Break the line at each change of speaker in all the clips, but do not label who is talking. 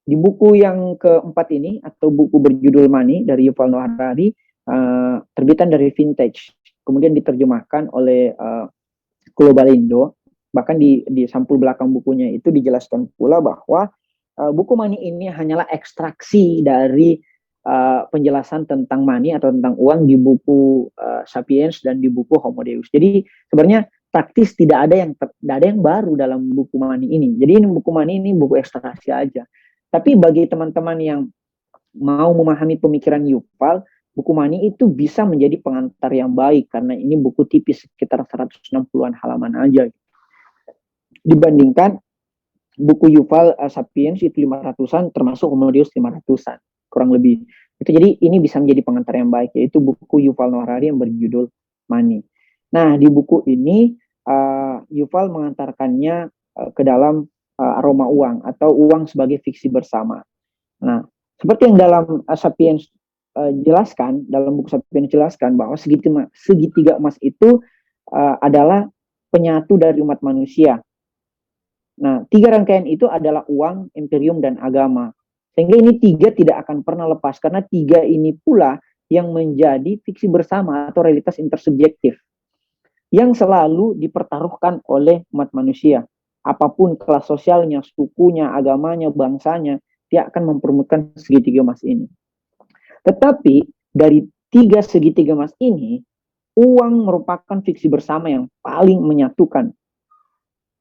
Di buku yang keempat ini, atau buku berjudul Money dari Yuval Noah Harari, terbitan dari Vintage, kemudian diterjemahkan oleh Globalindo. Bahkan di sampul belakang bukunya itu dijelaskan pula bahwa buku Money ini hanyalah ekstraksi dari penjelasan tentang money atau tentang uang di buku Sapiens dan di buku Homo Deus. Jadi sebenarnya praktis tidak ada yang baru dalam buku Money ini. Jadi ini buku Money ini buku ekstraksi aja. Tapi bagi teman-teman yang mau memahami pemikiran Yuval, buku Money itu bisa menjadi pengantar yang baik karena ini buku tipis sekitar 160-an halaman aja. Dibandingkan buku Yuval Sapiens itu 500-an, termasuk Homo Deus 500-an, kurang lebih. Itu jadi ini bisa menjadi pengantar yang baik, yaitu buku Yuval Noah Harari yang berjudul Money. Nah, di buku ini Yuval mengantarkannya ke dalam aroma uang atau uang sebagai fiksi bersama. Nah, seperti yang dalam Sapiens jelaskan, dalam buku Sapiens jelaskan bahwa segitiga emas itu adalah penyatu dari umat manusia. Nah, 3 rangkaian itu adalah uang, imperium, dan agama. Sehingga ini 3 tidak akan pernah lepas, karena 3 ini pula yang menjadi fiksi bersama atau realitas intersubjektif yang selalu dipertaruhkan oleh umat manusia. Apapun kelas sosialnya, sukunya, agamanya, bangsanya, dia akan mempermutukan segitiga emas ini. Tetapi dari 3 segitiga emas ini, uang merupakan fiksi bersama yang paling menyatukan,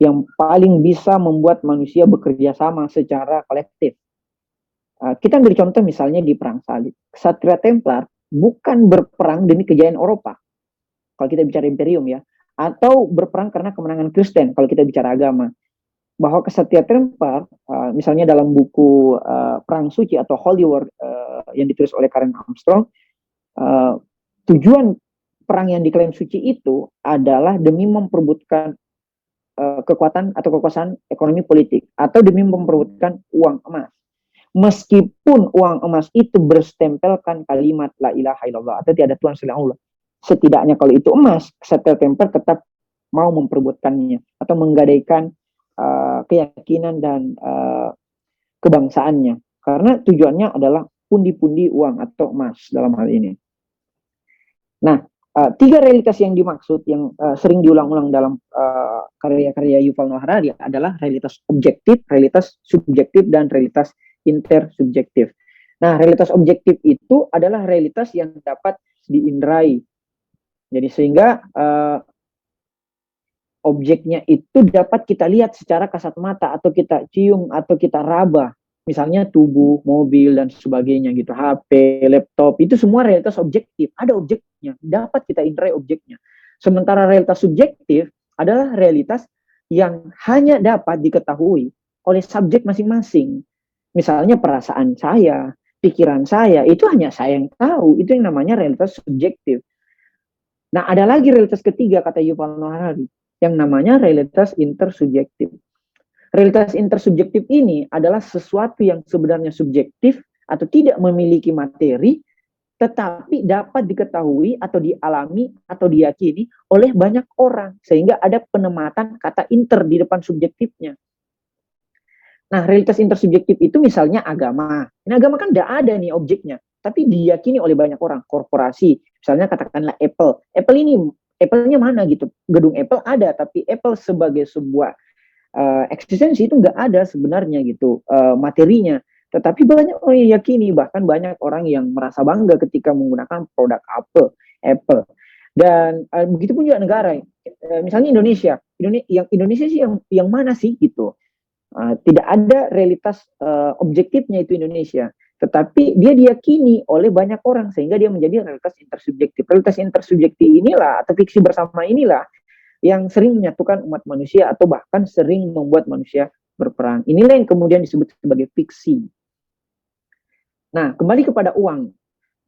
yang paling bisa membuat manusia bekerja sama secara kolektif. Kita ambil contoh misalnya di Perang Salib. Ksatria Templar bukan berperang demi kejayaan Eropa, kalau kita bicara imperium ya, atau berperang karena kemenangan Kristen kalau kita bicara agama. Bahwa Ksatria Templar, misalnya dalam buku Perang Suci atau Holy War yang ditulis oleh Karen Armstrong, tujuan perang yang diklaim suci itu adalah demi memperebutkan kekuatan atau kekuasaan ekonomi politik, atau demi memperebutkan uang emas. Meskipun uang emas itu berstempelkan kalimat la ilaha illallah atau tiada Tuhan selain Allah, setidaknya kalau itu emas, Ksatria Templar tetap mau memperebutkannya atau menggadaikan keyakinan dan kebangsaannya, karena tujuannya adalah pundi-pundi uang atau emas dalam hal ini. Nah, 3 realitas yang dimaksud yang sering diulang-ulang dalam karya-karya Yuval Noah Harari adalah realitas objektif, realitas subjektif, dan realitas intersubjektif. Nah, realitas objektif itu adalah realitas yang dapat diinderai. Jadi sehingga objeknya itu dapat kita lihat secara kasat mata, atau kita cium, atau kita raba. Misalnya tubuh, mobil, dan sebagainya gitu. HP, laptop, itu semua realitas objektif. Ada objeknya, dapat kita inderai objeknya. Sementara realitas subjektif adalah realitas yang hanya dapat diketahui oleh subjek masing-masing. Misalnya perasaan saya, pikiran saya, itu hanya saya yang tahu. Itu yang namanya realitas subjektif. Nah, ada lagi realitas ketiga, kata Yuval Noah Harari, yang namanya realitas intersubjektif. Realitas intersubjektif ini adalah sesuatu yang sebenarnya subjektif atau tidak memiliki materi, tetapi dapat diketahui atau dialami atau diyakini oleh banyak orang, sehingga ada penempatan kata inter di depan subjektifnya. Nah, realitas intersubjektif itu misalnya agama. Ini agama kan tidak ada nih objeknya, tapi diyakini oleh banyak orang. Korporasi, misalnya katakanlah Apple. Apple ini, Apple-nya mana gitu? Gedung Apple ada, tapi Apple sebagai sebuah eksistensi itu nggak ada sebenarnya gitu materinya. Tetapi banyak orang yang yakini, bahkan banyak orang yang merasa bangga ketika menggunakan produk Apple. Dan begitu pun juga negara. Misalnya Indonesia sih yang mana sih gitu. Tidak ada realitas objektifnya itu Indonesia, tetapi dia diyakini oleh banyak orang sehingga dia menjadi realitas intersubjektif. Realitas intersubjektif inilah atau fiksi bersama inilah yang sering menyatukan umat manusia atau bahkan sering membuat manusia berperang. Inilah yang kemudian disebut sebagai fiksi. Nah, kembali kepada uang.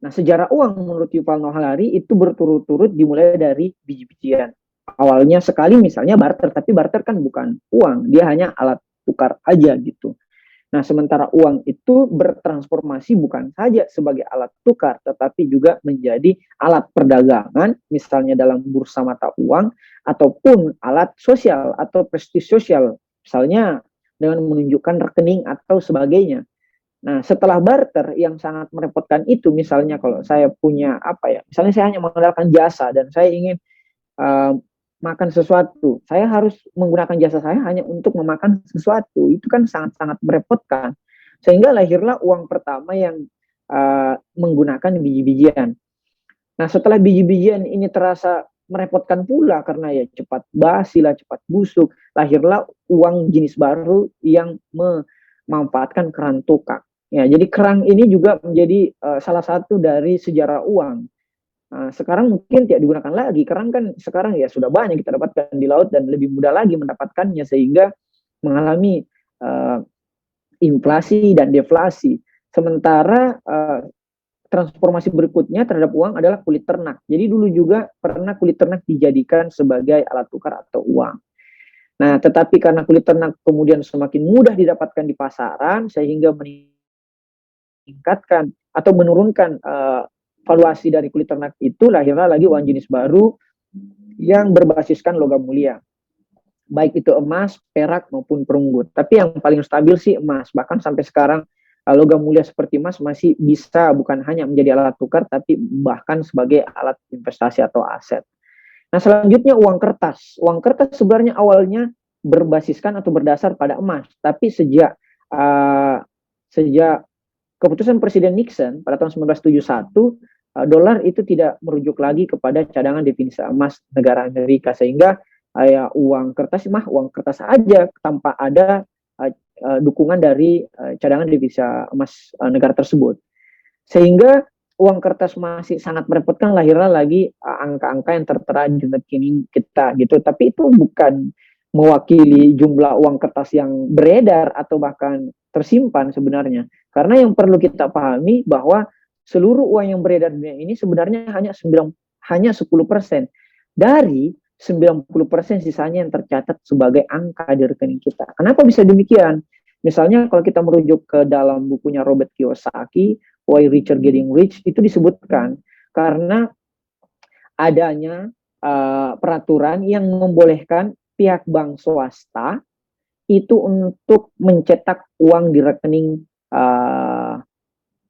Nah, sejarah uang menurut Yuval Noah Harari itu berturut-turut dimulai dari biji-bijian. Awalnya sekali misalnya barter, tapi barter kan bukan uang, dia hanya alat tukar aja gitu. Nah, sementara uang itu bertransformasi bukan saja sebagai alat tukar, tetapi juga menjadi alat perdagangan, misalnya dalam bursa mata uang, ataupun alat sosial atau prestis sosial, misalnya dengan menunjukkan rekening atau sebagainya. Nah, setelah barter yang sangat merepotkan itu, misalnya kalau saya punya apa ya, misalnya saya hanya mengandalkan jasa dan saya ingin uh, makan sesuatu, saya harus menggunakan jasa saya hanya untuk memakan sesuatu. Itu kan sangat-sangat merepotkan. Sehingga lahirlah uang pertama yang menggunakan biji-bijian. Nah, setelah biji-bijian ini terasa merepotkan pula karena ya cepat basi lah, cepat busuk, lahirlah uang jenis baru yang memanfaatkan kerang tukak. Ya, jadi kerang ini juga menjadi salah satu dari sejarah uang. Sekarang mungkin tidak digunakan lagi. Kerang kan sekarang ya sudah banyak kita dapatkan di laut dan lebih mudah lagi mendapatkannya sehingga mengalami inflasi dan deflasi. Sementara transformasi berikutnya terhadap uang adalah kulit ternak. Jadi dulu juga pernah kulit ternak dijadikan sebagai alat tukar atau uang. Nah, tetapi karena kulit ternak kemudian semakin mudah didapatkan di pasaran sehingga meningkatkan atau menurunkan valuasi dari kulit ternak itu, lahirlah lagi uang jenis baru yang berbasiskan logam mulia. Baik itu emas, perak maupun perunggu. Tapi yang paling stabil sih emas. Bahkan sampai sekarang logam mulia seperti emas masih bisa bukan hanya menjadi alat tukar, tapi bahkan sebagai alat investasi atau aset. Nah, selanjutnya uang kertas. Uang kertas sebenarnya awalnya berbasiskan atau berdasar pada emas, tapi sejak keputusan Presiden Nixon pada tahun 1971, dolar itu tidak merujuk lagi kepada cadangan devisa emas negara Amerika, sehingga uang kertas aja tanpa ada dukungan dari cadangan devisa emas negara tersebut. Sehingga uang kertas masih sangat merepotkan, lahirlah lagi angka-angka yang tertera di rekening kita gitu. Tapi itu bukan mewakili jumlah uang kertas yang beredar atau bahkan tersimpan sebenarnya. Karena yang perlu kita pahami bahwa seluruh uang yang beredar di dunia ini sebenarnya hanya 10% dari 90% sisanya yang tercatat sebagai angka di rekening kita. Kenapa bisa demikian? Misalnya kalau kita merujuk ke dalam bukunya Robert Kiyosaki, Why Rich Are Getting Rich, itu disebutkan karena adanya peraturan yang membolehkan pihak bank swasta itu untuk mencetak uang di rekening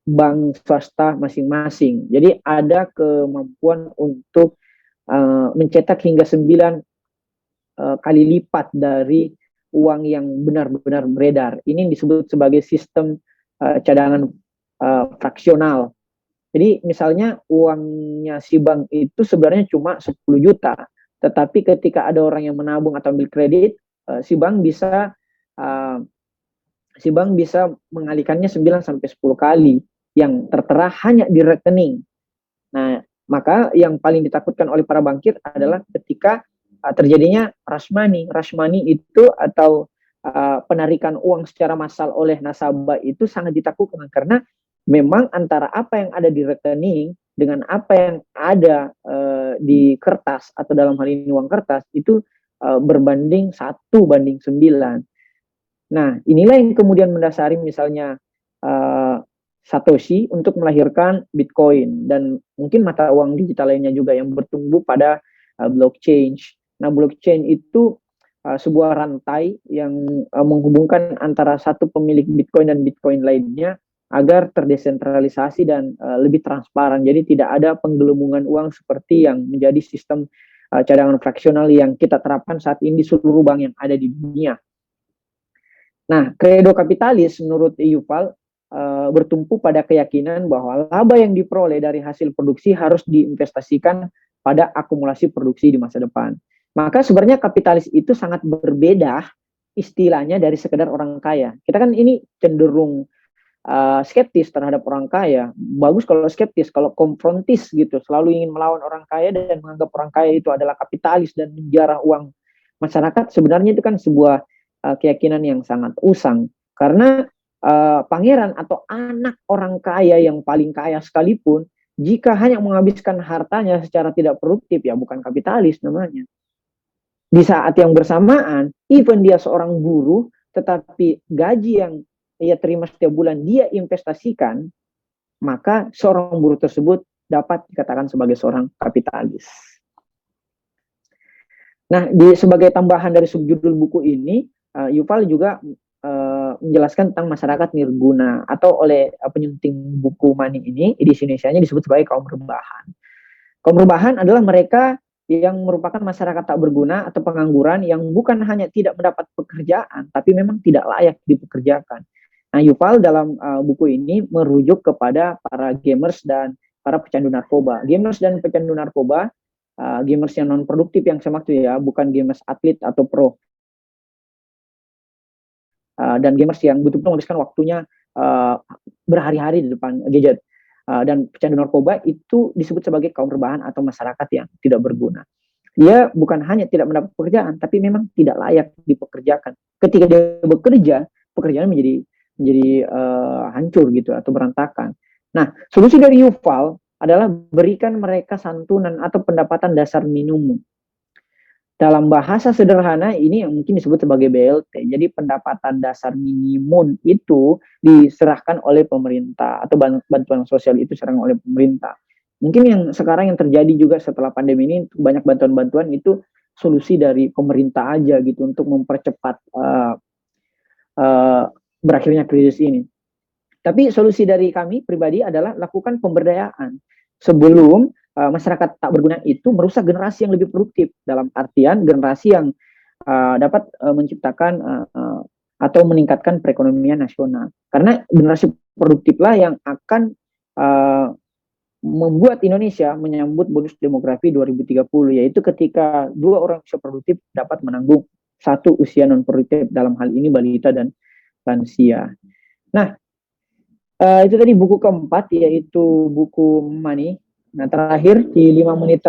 bank swasta masing-masing. Jadi ada kemampuan untuk mencetak hingga 9 kali lipat dari uang yang benar-benar beredar. Ini disebut sebagai sistem cadangan fraksional. Jadi misalnya uangnya si bank itu sebenarnya cuma 10 juta, tetapi ketika ada orang yang menabung atau ambil kredit, si bank bisa mengalihkannya 9 sampai 10 kali yang tertera hanya di rekening. Nah, maka yang paling ditakutkan oleh para bankir adalah ketika terjadinya rush money. Rush money itu atau penarikan uang secara massal oleh nasabah itu sangat ditakutkan karena memang antara apa yang ada di rekening dengan apa yang ada di kertas atau dalam hal ini uang kertas itu berbanding 1:9. Nah, inilah yang kemudian mendasari misalnya Satoshi untuk melahirkan Bitcoin dan mungkin mata uang digital lainnya juga yang bertumbuh pada blockchain. Nah, blockchain itu sebuah rantai yang menghubungkan antara satu pemilik Bitcoin dan Bitcoin lainnya agar terdesentralisasi dan lebih transparan. Jadi tidak ada penggelembungan uang seperti yang menjadi sistem cadangan fraksional yang kita terapkan saat ini di seluruh bank yang ada di dunia. Nah, kredo kapitalis menurut Yuval bertumpu pada keyakinan bahwa laba yang diperoleh dari hasil produksi harus diinvestasikan pada akumulasi produksi di masa depan. Maka sebenarnya kapitalis itu sangat berbeda istilahnya dari sekedar orang kaya. Kita kan ini cenderung skeptis terhadap orang kaya. Bagus kalau skeptis, kalau konfrontis gitu, selalu ingin melawan orang kaya dan menganggap orang kaya itu adalah kapitalis dan menjarah uang masyarakat. Sebenarnya itu kan sebuah keyakinan yang sangat usang. Karena pangeran atau anak orang kaya yang paling kaya sekalipun, jika hanya menghabiskan hartanya secara tidak produktif, ya bukan kapitalis namanya. Di saat yang bersamaan, even dia seorang buruh, tetapi gaji yang ia terima setiap bulan dia investasikan, maka seorang buruh tersebut dapat dikatakan sebagai seorang kapitalis. Nah, sebagai tambahan dari subjudul buku ini, Yuval juga menjelaskan tentang masyarakat nirguna, atau oleh penyunting buku Money ini, edisi Indonesianya disebut sebagai kaum rebahan. Kaum rebahan adalah mereka yang merupakan masyarakat tak berguna atau pengangguran yang bukan hanya tidak mendapat pekerjaan, tapi memang tidak layak dipekerjakan. Nah, Yuval dalam buku ini merujuk kepada para gamers dan para pecandu narkoba. Gamers dan pecandu narkoba, gamers yang non produktif yang saya maksud ya, bukan gamers atlet atau pro. Dan gamers yang betul-betul menghabiskan waktunya berhari-hari di depan gadget. Dan pecandu narkoba itu disebut sebagai kaum rebahan atau masyarakat yang tidak berguna. Dia bukan hanya tidak mendapat pekerjaan, tapi memang tidak layak dipekerjakan. Ketika dia bekerja, pekerjaan menjadi hancur gitu atau berantakan. Nah, solusi dari Yuval adalah berikan mereka santunan atau pendapatan dasar minimum. Dalam bahasa sederhana ini yang mungkin disebut sebagai BLT. Jadi pendapatan dasar minimum itu diserahkan oleh pemerintah, atau bantuan sosial itu diserahkan oleh pemerintah. Mungkin yang sekarang yang terjadi juga setelah pandemi ini, banyak bantuan-bantuan itu solusi dari pemerintah aja gitu untuk mempercepat berakhirnya krisis ini. Tapi solusi dari kami pribadi adalah lakukan pemberdayaan sebelum masyarakat tak berguna itu merusak generasi yang lebih produktif, dalam artian generasi yang dapat menciptakan atau meningkatkan perekonomian nasional. Karena generasi produktiflah yang akan membuat Indonesia menyambut bonus demografi 2030, yaitu ketika 2 orang usia produktif dapat menanggung 1 usia non produktif, dalam hal ini balita dan lansia. Nah, itu tadi buku keempat, yaitu buku Money. Nah, terakhir di 5 menit